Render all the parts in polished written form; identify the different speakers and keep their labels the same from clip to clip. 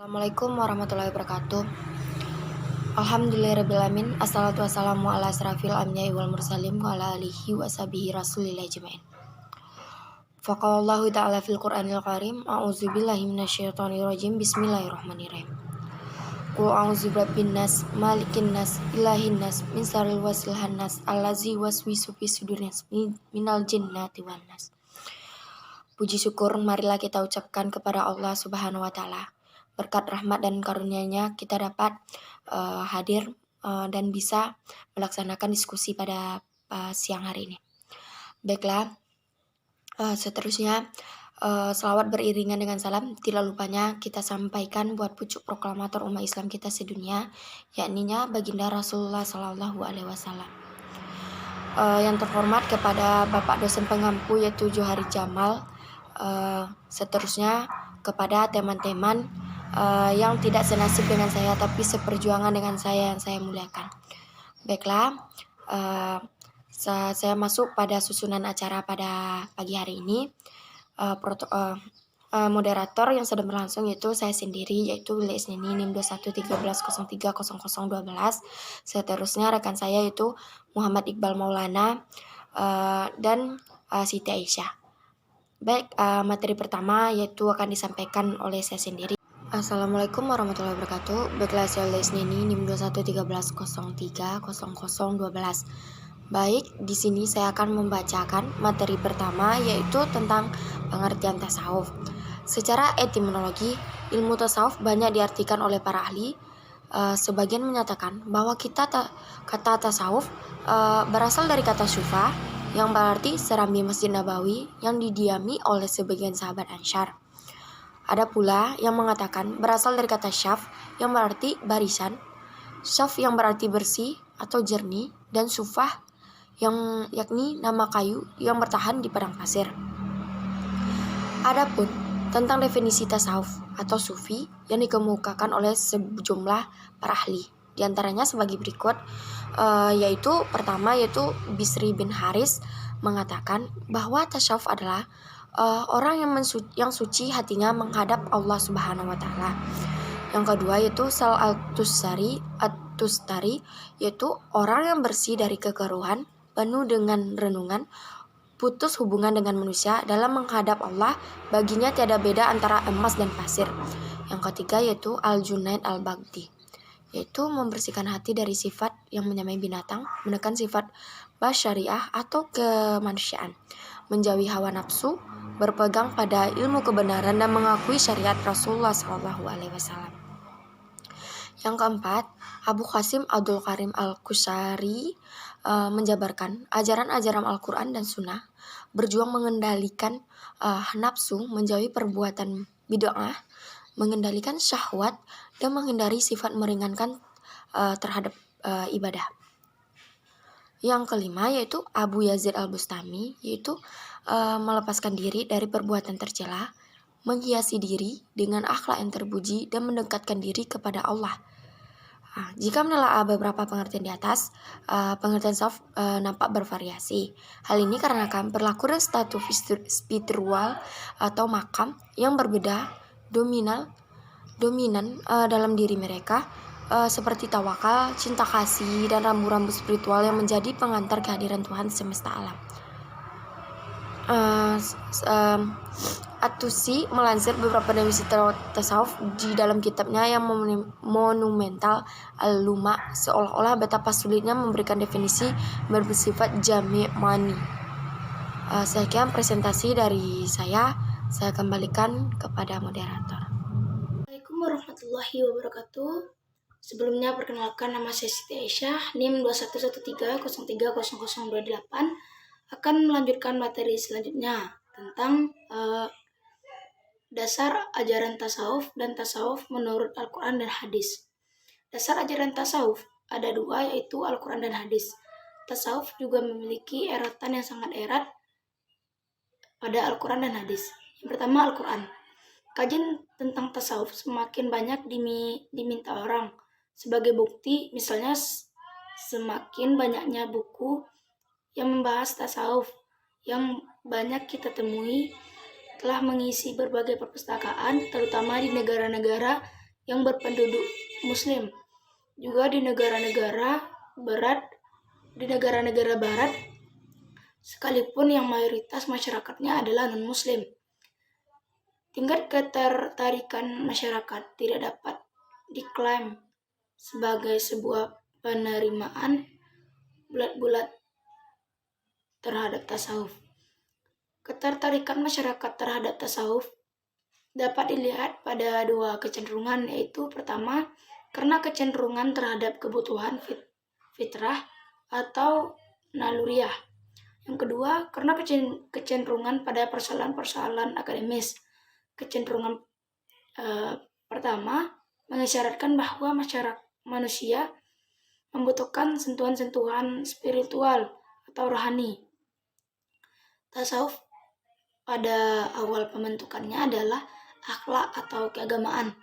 Speaker 1: Assalamualaikum warahmatullahi wabarakatuh. Alhamdulillahirrabbilalamin. Assalatu wassalamu ala asrafil anbiya'i wal mursalin wa ala alihi wa sahbihi rasulillahi ajma'in. Faqalallahu ta'ala fil Qur'anil Karim, a'udzubillahi minasyaitonir rajim. Bismillahirrahmanirrahim. Qul a'udzu birabbin nas, malikin nas, ilahin nas, min syarril wasilhan nas, allazi waswisu fi sudurin nas, minal jinnati wan nas. Puji syukur marilah kita ucapkan kepada Allah Subhanahu wa taala. Berkat rahmat dan karunia-Nya kita dapat hadir dan bisa melaksanakan diskusi pada siang hari ini. Baiklah, seterusnya selawat beriringan dengan salam tidak lupanya kita sampaikan buat pucuk proklamator umat Islam kita sedunia, yakninya baginda Rasulullah Sallallahu Alaihi Wasallam. Yang terhormat kepada Bapak dosen pengampu yaitu Johari Jamal, seterusnya kepada teman-teman yang tidak senasib dengan saya tapi seperjuangan dengan saya yang saya muliakan. Baiklah, saya masuk pada susunan acara pada pagi hari ini. Moderator yang sedang berlangsung yaitu saya sendiri, yaitu Lili Isnini NIM 2113030012. Seterusnya rekan saya yaitu Muhammad Iqbal Maulana dan Siti Aisyah. Baik, materi pertama yaitu akan disampaikan oleh saya sendiri. Assalamualaikum warahmatullahi wabarakatuh. Baiklah, saya Lili Isnini NIM 2113030012. Baik, di sini saya akan membacakan materi pertama yaitu tentang pengertian tasawuf. Secara etimologi, ilmu tasawuf banyak diartikan oleh para ahli. Sebagian menyatakan bahwa kata tasawuf berasal dari kata syufa yang berarti serambi Masjid Nabawi yang didiami oleh sebagian sahabat Ansyar. Ada pula yang mengatakan berasal dari kata syaf yang berarti barisan, syaf yang berarti bersih atau jernih, dan sufah yang yakni nama kayu yang bertahan di padang pasir. Adapun tentang definisi tasawuf atau sufi yang dikemukakan oleh sejumlah para ahli, di antaranya sebagai berikut, yaitu pertama yaitu Bisri bin Haris mengatakan bahwa tasawuf adalah orang yang suci hatinya menghadap Allah Subhanahu wa taala. Yang kedua yaitu Sal At-Tustari yaitu orang yang bersih dari kekeruhan, penuh dengan renungan, putus hubungan dengan manusia dalam menghadap Allah, baginya tiada beda antara emas dan pasir. Yang ketiga yaitu Al-Junaid Al-Baghdadi, yaitu membersihkan hati dari sifat yang menyamai binatang, menekan sifat basyariah atau kemanusiaan, menjauhi hawa nafsu, berpegang pada ilmu kebenaran dan mengakui syariat Rasulullah SAW. Yang keempat, Abu Qasim Abdul Karim Al-Kusari menjabarkan ajaran-ajaran Al-Quran dan Sunnah, berjuang mengendalikan nafsu, menjauhi perbuatan bid'ah, mengendalikan syahwat, dan menghindari sifat meringankan terhadap ibadah. Yang kelima yaitu Abu Yazid Al-Bustami, yaitu melepaskan diri dari perbuatan tercela, menghiasi diri dengan akhlak yang terpuji, dan mendekatkan diri kepada Allah. Jika menelaah beberapa pengertian di atas, pengertian tasawuf nampak bervariasi. Hal ini karena berlaku status spiritual atau makam yang berbeda dominan dalam diri mereka, seperti tawakal, cinta kasih, dan rambu-rambu spiritual yang menjadi pengantar kehadiran Tuhan semesta alam. At-Tusi melansir beberapa definisi tasawuf di dalam kitabnya yang monumental Al-Luma, seolah-olah betapa sulitnya memberikan definisi bersifat jami' mani. Sekian presentasi dari saya kembalikan kepada moderator.
Speaker 2: Assalamualaikum warahmatullahi wabarakatuh. Sebelumnya perkenalkan, nama saya Siti Aisyah, NIM 2113030028, akan melanjutkan materi selanjutnya tentang dasar ajaran tasawuf dan tasawuf menurut Al-Quran dan hadis. Dasar ajaran tasawuf ada dua, yaitu Al-Quran dan hadis. Tasawuf juga memiliki erotan yang sangat erat pada Al-Quran dan hadis. Yang pertama, Al-Quran. Kajian tentang tasawuf semakin banyak diminta orang. Sebagai bukti, misalnya semakin banyaknya buku yang membahas tasawuf yang banyak kita temui telah mengisi berbagai perpustakaan, terutama di negara-negara yang berpenduduk Muslim. Juga di negara-negara barat, sekalipun yang mayoritas masyarakatnya adalah non-Muslim. Tingkat ketertarikan masyarakat tidak dapat diklaim sebagai sebuah penerimaan bulat-bulat terhadap tasawuf. Ketertarikan masyarakat terhadap tasawuf dapat dilihat pada dua kecenderungan, yaitu pertama, karena kecenderungan terhadap kebutuhan fitrah atau naluriah. Yang kedua, karena kecenderungan pada persoalan-persoalan akademis. Kecenderungan pertama mengisyaratkan bahwa manusia membutuhkan sentuhan-sentuhan spiritual atau rohani. Tasawuf pada awal pembentukannya adalah akhlak atau keagamaan,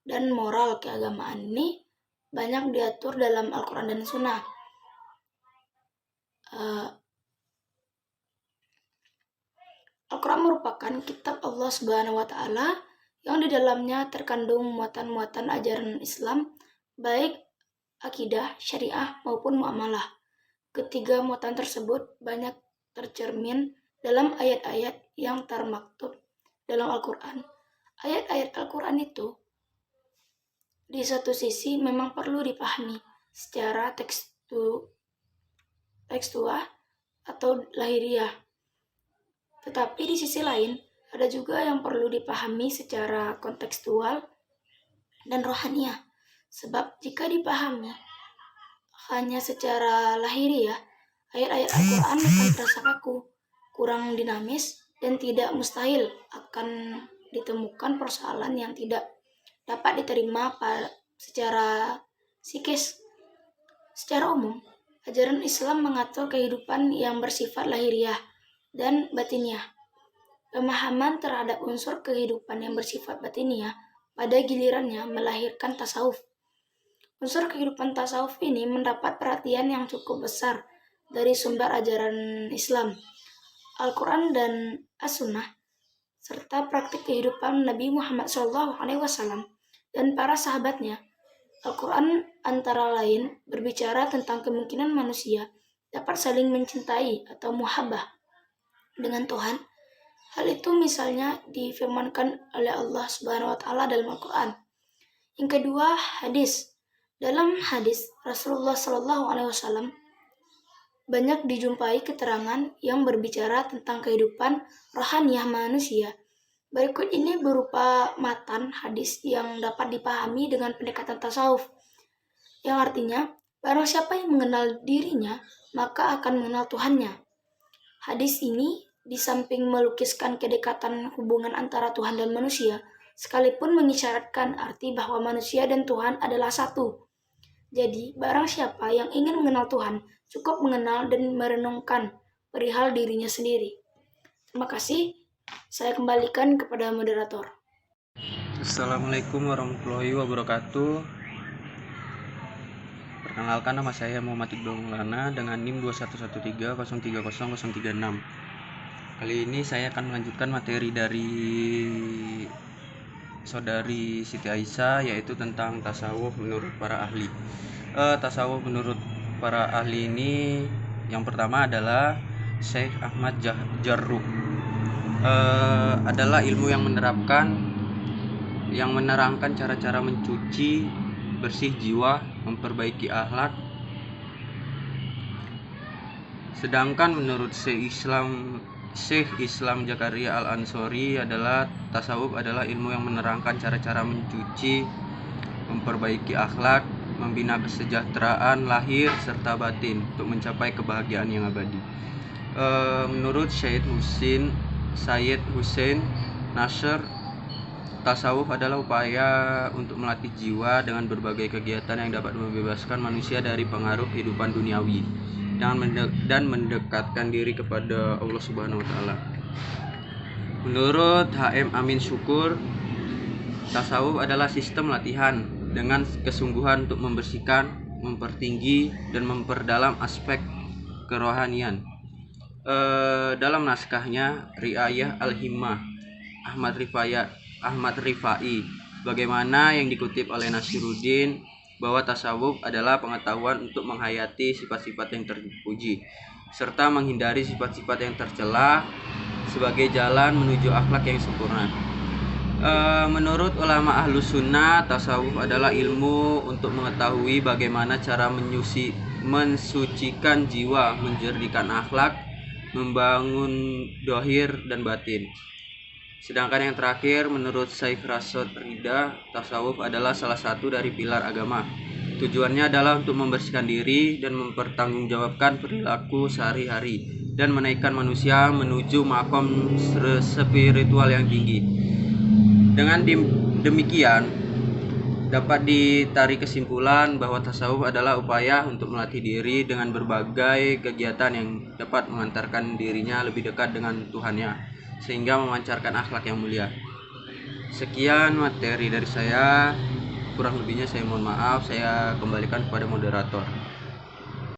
Speaker 2: dan moral keagamaan ini banyak diatur dalam Al-Quran dan Sunnah. Al-Quran merupakan kitab Allah Subhanahu wa Ta'ala yang di dalamnya terkandung muatan-muatan ajaran Islam, baik akidah, syariah maupun muamalah. Ketiga muatan tersebut banyak tercermin dalam ayat-ayat yang termaktub dalam Al-Quran. Ayat-ayat Al-Quran itu di satu sisi memang perlu dipahami secara tekstual atau lahiriah, tetapi di sisi lain ada juga yang perlu dipahami secara kontekstual dan rohaniah. Sebab jika dipahami hanya secara lahiriah, ayat-ayat Al-Quran akan terasa kaku, kurang dinamis, dan tidak mustahil akan ditemukan persoalan yang tidak dapat diterima secara psikis. Secara umum, ajaran Islam mengatur kehidupan yang bersifat lahiriah dan batiniah. Pemahaman terhadap unsur kehidupan yang bersifat batiniah pada gilirannya melahirkan tasawuf. Unsur kehidupan tasawuf ini mendapat perhatian yang cukup besar dari sumber ajaran Islam, Al-Quran dan As-Sunnah, serta praktik kehidupan Nabi Muhammad SAW dan para sahabatnya. Al-Quran antara lain berbicara tentang kemungkinan manusia dapat saling mencintai atau muhabbah dengan Tuhan. Hal itu misalnya difirmankan oleh Allah Subhanahu wa Ta'ala dalam Al-Quran. Yang kedua, hadis. Dalam hadis Rasulullah SAW banyak dijumpai keterangan yang berbicara tentang kehidupan rohaniah manusia. Berikut ini berupa matan hadis yang dapat dipahami dengan pendekatan tasawuf, yang artinya barang siapa yang mengenal dirinya maka akan mengenal Tuhannya. Hadis ini di samping melukiskan kedekatan hubungan antara Tuhan dan manusia, sekalipun mengisyaratkan arti bahwa manusia dan Tuhan adalah satu. Jadi, barang siapa yang ingin mengenal Tuhan, cukup mengenal dan merenungkan perihal dirinya sendiri. Terima kasih. Saya kembalikan kepada moderator.
Speaker 3: Assalamualaikum warahmatullahi wabarakatuh. Perkenalkan, nama saya Muhammad Iqbal Maulana dengan NIM 21130300036. Kali ini saya akan melanjutkan materi dari saudari Siti Aisyah, yaitu tentang tasawuf menurut para ahli. Tasawuf menurut para ahli ini yang pertama adalah Syekh Ahmad Jarruh. Adalah ilmu yang menerangkan cara-cara mencuci bersih jiwa, memperbaiki akhlak. Sedangkan menurut Syekh Islam Zakaria Al-Ansori adalah tasawuf adalah ilmu yang menerangkan cara-cara mencuci, memperbaiki akhlak, membina kesejahteraan lahir serta batin untuk mencapai kebahagiaan yang abadi. Menurut Syed Hussein Nasr, tasawuf adalah upaya untuk melatih jiwa dengan berbagai kegiatan yang dapat membebaskan manusia dari pengaruh kehidupan duniawi dan mendekatkan diri kepada Allah Subhanahu wa Ta'ala. Menurut HM Amin Syukur, tasawuf adalah sistem latihan dengan kesungguhan untuk membersihkan, mempertinggi, dan memperdalam aspek kerohanian. Dalam naskahnya Riayah Al-Himmah Ahmad Rifai Bagaimana yang dikutip oleh Nasiruddin bahwa tasawuf adalah pengetahuan untuk menghayati sifat-sifat yang terpuji serta menghindari sifat-sifat yang tercela sebagai jalan menuju akhlak yang sempurna. Menurut ulama ahlus sunnah, tasawuf adalah ilmu untuk mengetahui bagaimana cara mensucikan jiwa, menjernihkan akhlak, membangun dohir dan batin. Sedangkan yang terakhir, menurut Syekh Rashad Rida, tasawuf adalah salah satu dari pilar agama. Tujuannya adalah untuk membersihkan diri dan mempertanggungjawabkan perilaku sehari-hari dan menaikkan manusia menuju makom spiritual yang tinggi. Dengan demikian, dapat ditarik kesimpulan bahwa tasawuf adalah upaya untuk melatih diri dengan berbagai kegiatan yang dapat mengantarkan dirinya lebih dekat dengan Tuhannya, sehingga memancarkan akhlak yang mulia. Sekian materi dari saya, kurang lebihnya saya mohon maaf, saya kembalikan kepada moderator.